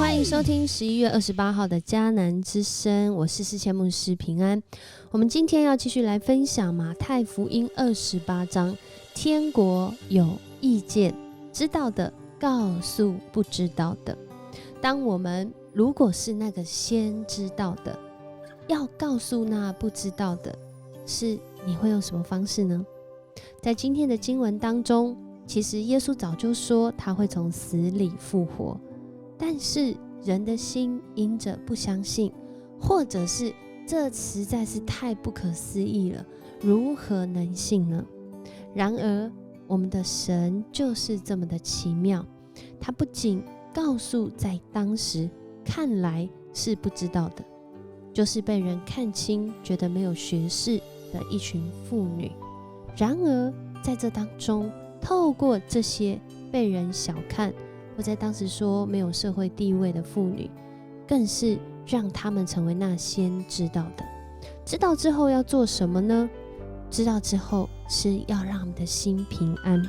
欢迎收听11月28号的迦南之声，我是世谦牧师平安。我们今天要继续来分享马太福音28章，天国有意见，知道的告诉不知道的。当我们如果是那个先知道的，要告诉那不知道的，是你会用什么方式呢？在今天的经文当中，其实耶稣早就说他会从死里复活，但是人的心因着不相信，或者是这实在是太不可思议了，如何能信呢？然而我们的神就是这么的奇妙，他不仅告诉在当时看来是不知道的，就是被人看轻觉得没有学识的一群妇女，然而在这当中，透过这些被人小看或在当时说没有社会地位的妇女，更是让他们成为那先知道的。知道之后要做什么呢？知道之后是要让我们的心平安，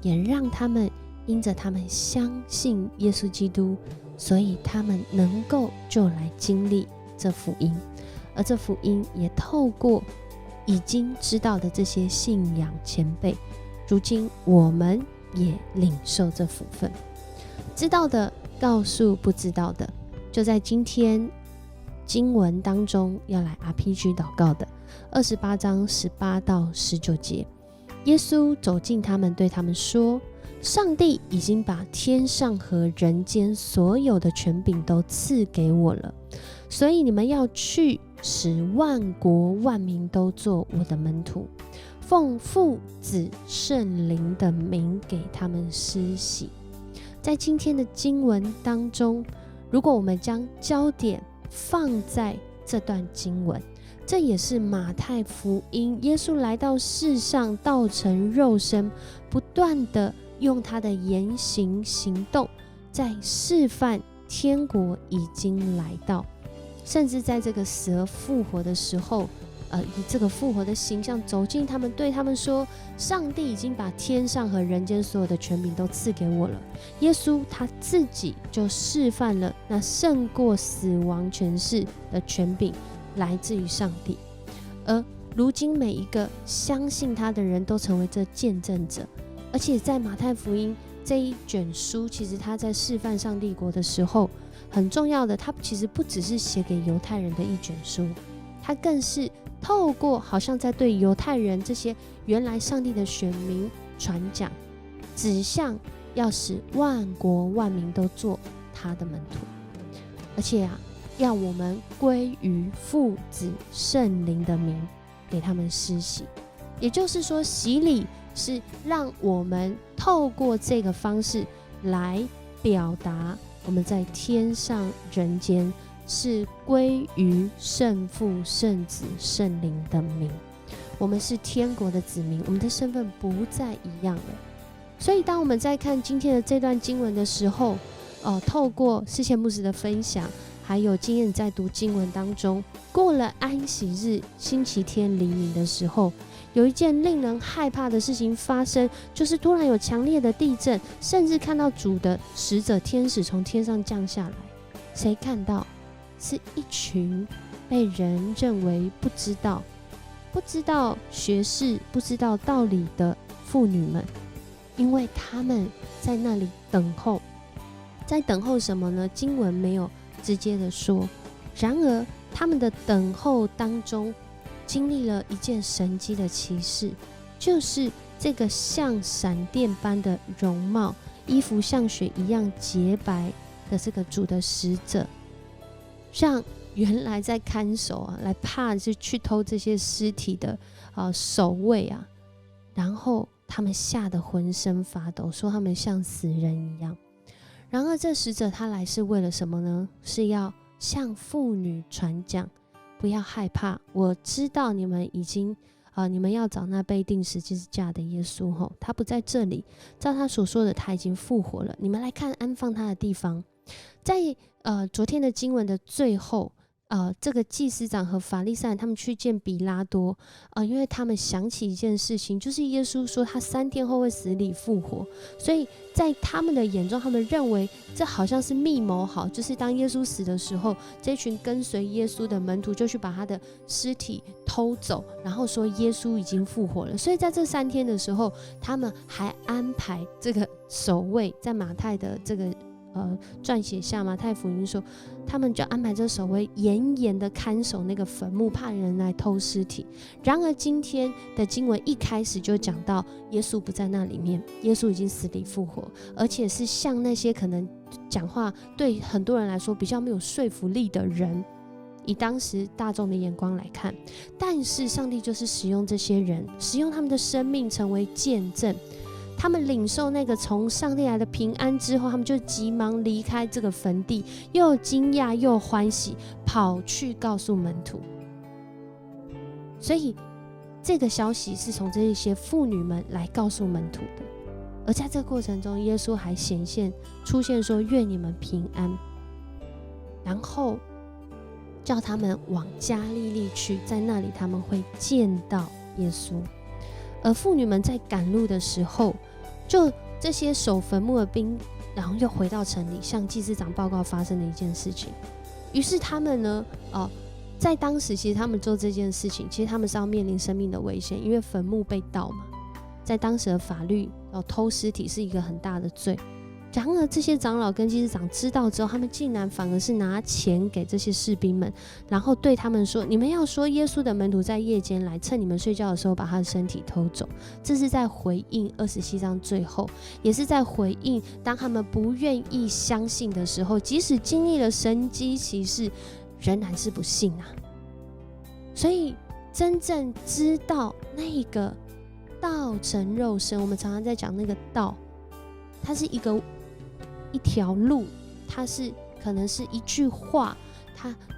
也让他们因着他们相信耶稣基督，所以他们能够就来经历这福音，而这福音也透过已经知道的这些信仰前辈，如今我们也领受这福分。知道的告诉不知道的，就在今天经文当中要来 RPG 祷告的28章18到19节，耶稣走近他们，对他们说：上帝已经把天上和人间所有的权柄都赐给我了，所以你们要去，使万国万民都做我的门徒，奉父子圣灵的名给他们施洗。在今天的经文当中，如果我们将焦点放在这段经文，这也是马太福音耶稣来到世上道成肉身，不断的用他的言行行动在示范天国已经来到，甚至在这个死而复活的时候，以这个复活的形象走进他们，对他们说：上帝已经把天上和人间所有的权柄都赐给我了。耶稣他自己就示范了那胜过死亡权势的权柄来自于上帝，而如今每一个相信他的人都成为这见证者。而且在马太福音这一卷书，其实他在示范上帝国的时候，很重要的，他其实不只是写给犹太人的一卷书，他更是透过好像在对犹太人这些原来上帝的选民传讲，指向要使万国万民都做他的门徒，而且要我们归于父子圣灵的名给他们施洗。也就是说，洗礼是让我们透过这个方式来表达我们在天上人间是归于圣父圣子圣灵的名，我们是天国的子民，我们的身份不再一样了。所以当我们在看今天的这段经文的时候，透过世谦牧师的分享，还有今天在读经文当中，过了安息日星期天黎明的时候，有一件令人害怕的事情发生，就是突然有强烈的地震，甚至看到主的使者天使从天上降下来。谁看到？是一群被人认为不知道学识、不知道道理的妇女们，因为他们在那里等候，在等候什么呢？经文没有直接的说，然而他们的等候当中经历了一件神迹的奇事，就是这个像闪电般的容貌，衣服像雪一样洁白的这个主的使者，让原来在看守来怕是去偷这些尸体的守卫然后他们吓得浑身发抖，说他们像死人一样。然而这使者他来是为了什么呢？是要向妇女传讲，不要害怕，我知道你们已经你们要找那被钉十字架的耶稣他不在这里，照他所说的他已经复活了，你们来看安放他的地方。在昨天的经文的最后这个祭司长和法利赛人他们去见比拉多，因为他们想起一件事情，就是耶稣说他3天后会死里复活，所以在他们的眼中，他们认为这好像是密谋好，就是当耶稣死的时候，这群跟随耶稣的门徒就去把他的尸体偷走，然后说耶稣已经复活了。所以在这3天的时候，他们还安排这个守卫，在马太的这个撰写下，马太福音说他们就安排这守卫严严的看守那个坟墓，怕人来偷尸体。然而今天的经文一开始就讲到耶稣不在那里面，耶稣已经死里复活，而且是像那些可能讲话对很多人来说比较没有说服力的人，以当时大众的眼光来看，但是上帝就是使用这些人，使用他们的生命成为见证。他们领受那个从上帝来的平安之后，他们就急忙离开这个坟地，又惊讶又欢喜，跑去告诉门徒。所以这个消息是从这些妇女们来告诉门徒的。而在这个过程中，耶稣还出现说愿你们平安，然后叫他们往加利利去，在那里他们会见到耶稣。而妇女们在赶路的时候，就这些守坟墓的兵，然后又回到城里向祭司长报告发生的一件事情。于是他们呢，在当时其实他们做这件事情，其实他们是要面临生命的危险，因为坟墓被盗嘛，在当时的法律，偷尸体是一个很大的罪。然而这些长老跟祭司长知道之后，他们竟然反而是拿钱给这些士兵们，然后对他们说，你们要说耶稣的门徒在夜间来，趁你们睡觉的时候把他的身体偷走。这是在回应27章最后，也是在回应当他们不愿意相信的时候，即使经历了神迹奇事，仍然是不信啊。所以真正知道那个道成肉身，我们常常在讲那个道，它是一条路，它是可能是一句话，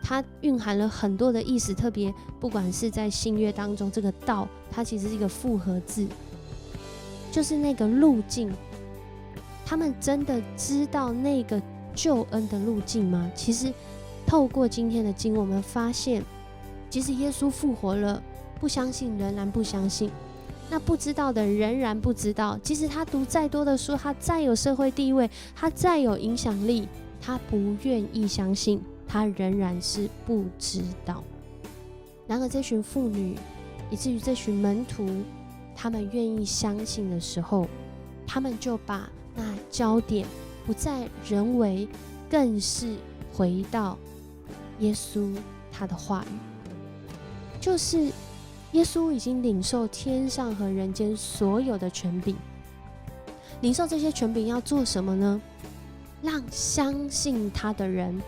它蕴含了很多的意思。特别不管是在新约当中，这个道它其实是一个复合字，就是那个路径。他们真的知道那个救恩的路径吗？其实透过今天的经文，我们发现即使耶稣复活了，不相信仍然不相信，那不知道的仍然不知道，即使他读再多的书，他再有社会地位，他再有影响力，他不愿意相信，他仍然是不知道。然而这群妇女以至于这群门徒，他们愿意相信的时候，他们就把那焦点不在人为，更是回到耶稣他的话语，就是耶稣已经领受天上和人间所有的权柄。领受这些权柄要做什么呢？让相信他的人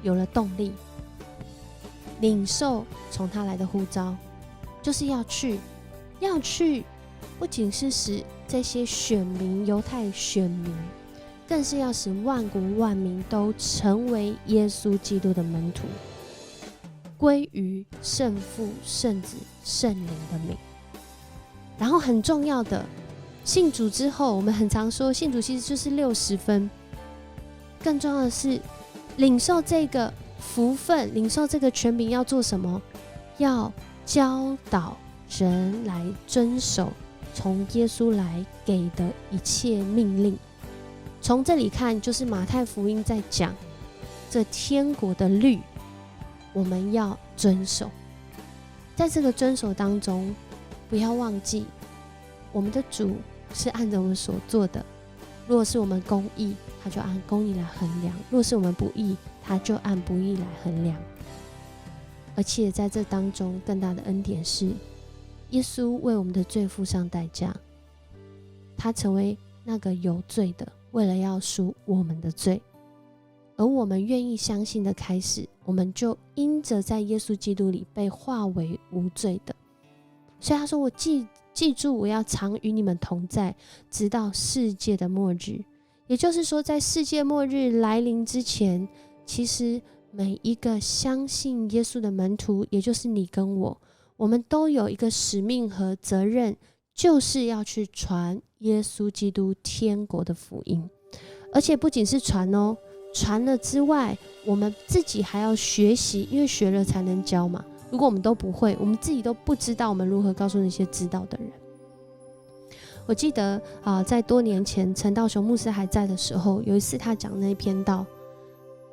有了动力，领受从他来的呼召，就是要去，不仅是使这些选民，犹太选民，更是要使万国万民都成为耶稣基督的门徒，归于圣父、圣子、圣灵的名。然后很重要的，信主之后，我们很常说信主其实就是60分，更重要的是领受这个福分，领受这个权柄要做什么？要教导人来遵守从耶稣来给的一切命令。从这里看，就是马太福音在讲这天国的律，我们要遵守。在这个遵守当中，不要忘记我们的主是按着我们所做的，如果是我们公义，他就按公义来衡量；如果是我们不义，他就按不义来衡量。而且在这当中更大的恩典是，耶稣为我们的罪付上代价，他成为那个有罪的，为了要赎我们的罪。而我们愿意相信的开始，我们就因着在耶稣基督里被化为无罪的。所以他说，我记住我要常与你们同在，直到世界的末日。也就是说，在世界末日来临之前，其实每一个相信耶稣的门徒，也就是你跟我们都有一个使命和责任，就是要去传耶稣基督天国的福音。而且不仅是传哦，传了之外，我们自己还要学习，因为学了才能教嘛。如果我们都不会，我们自己都不知道，我们如何告诉那些知道的人？我记得在多年前陈道雄牧师还在的时候，有一次他讲那篇道，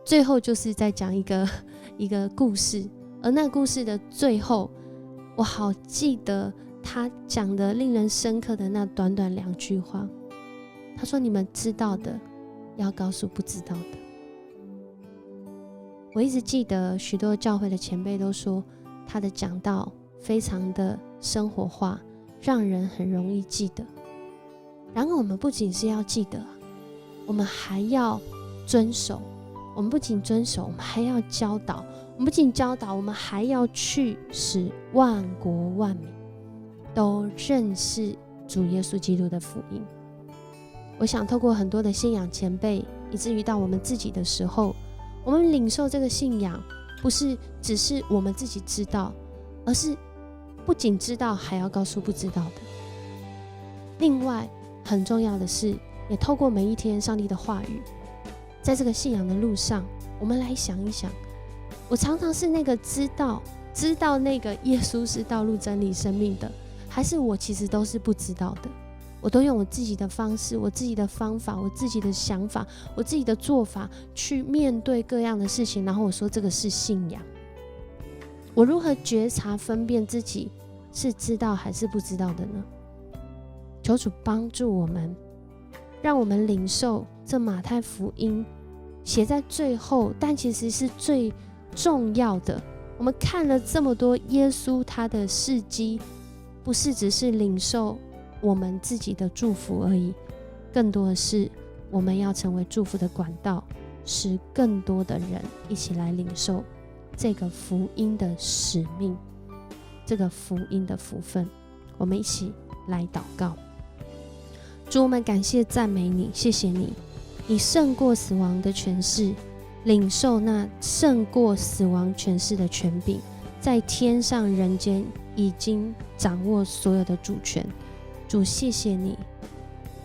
最后就是在讲一个故事，而那故事的最后，我好记得他讲的令人深刻的那短短2句话。他说：“你们知道的要告诉不知道的。”我一直记得许多教会的前辈都说，他的讲道非常的生活化，让人很容易记得。然而我们不仅是要记得，我们还要遵守。我们不仅遵守，我们还要教导。我们不仅教导，我们还要去使万国万民都认识主耶稣基督的福音。我想透过很多的信仰前辈，以至于到我们自己的时候，我们领受这个信仰，不是只是我们自己知道，而是不仅知道，还要告诉不知道的。另外很重要的是，也透过每一天上帝的话语，在这个信仰的路上，我们来想一想，我常常是那个知道那个耶稣是道路真理生命的，还是我其实都是不知道的？我都用我自己的方式，我自己的方法，我自己的想法，我自己的做法去面对各样的事情，然后我说这个是信仰。我如何觉察分辨自己是知道还是不知道的呢？求主帮助我们，让我们领受这马太福音写在最后，但其实是最重要的。我们看了这么多耶稣他的事迹，不是只是领受我们自己的祝福而已，更多的是我们要成为祝福的管道，使更多的人一起来领受这个福音的使命，这个福音的福分。我们一起来祷告。主，我们感谢赞美你，谢谢你，你胜过死亡的权势，领受那胜过死亡权势的权柄，在天上人间已经掌握所有的主权。主，谢谢你，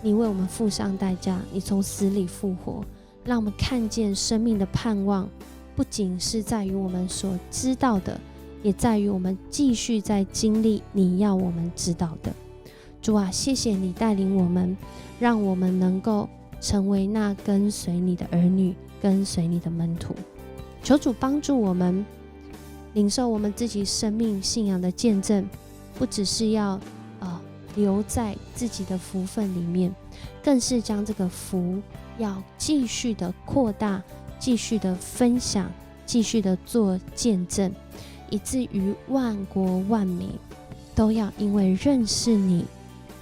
你为我们付上代价，你从死里复活，让我们看见生命的盼望，不仅是在于我们所知道的，也在于我们继续在经历你要我们知道的。主啊，谢谢你带领我们，让我们能够成为那跟随你的儿女，跟随你的门徒。求主帮助我们领受我们自己生命信仰的见证，不只是要留在自己的福分里面，更是将这个福要继续的扩大，继续的分享，继续的做见证，以至于万国万民都要因为认识你，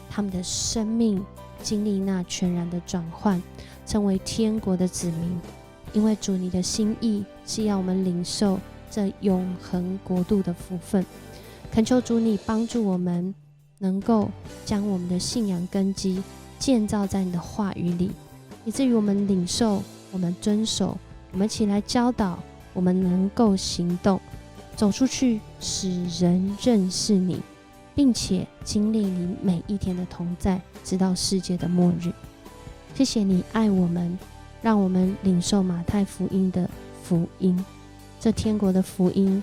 他们的生命经历那全然的转换，成为天国的子民。因为主，你的心意是要我们领受这永恒国度的福分。恳求主你帮助我们，能够将我们的信仰根基建造在你的话语里，以至于我们领受，我们遵守，我们起来教导，我们能够行动，走出去，使人认识你，并且经历你每一天的同在，直到世界的末日。谢谢你爱我们，让我们领受马太福音的福音，这天国的福音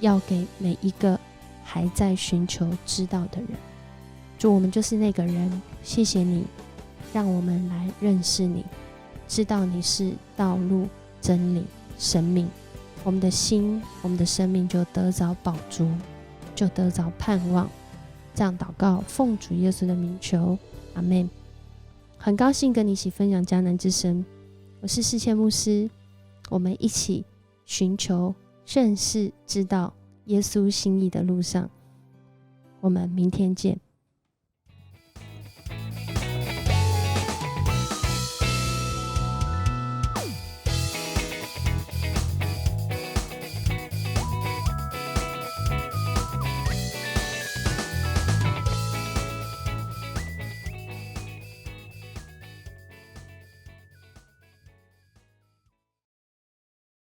要给每一个还在寻求知道的人。主，我们就是那个人，谢谢你让我们来认识你，知道你是道路真理生命，我们的心，我们的生命就得着饱足，就得着盼望。这样祷告，奉主耶稣的名求，阿们。很高兴跟你一起分享迦南之声，我是世谦牧师，我们一起寻求认识知道耶稣心意的路上，我们明天见。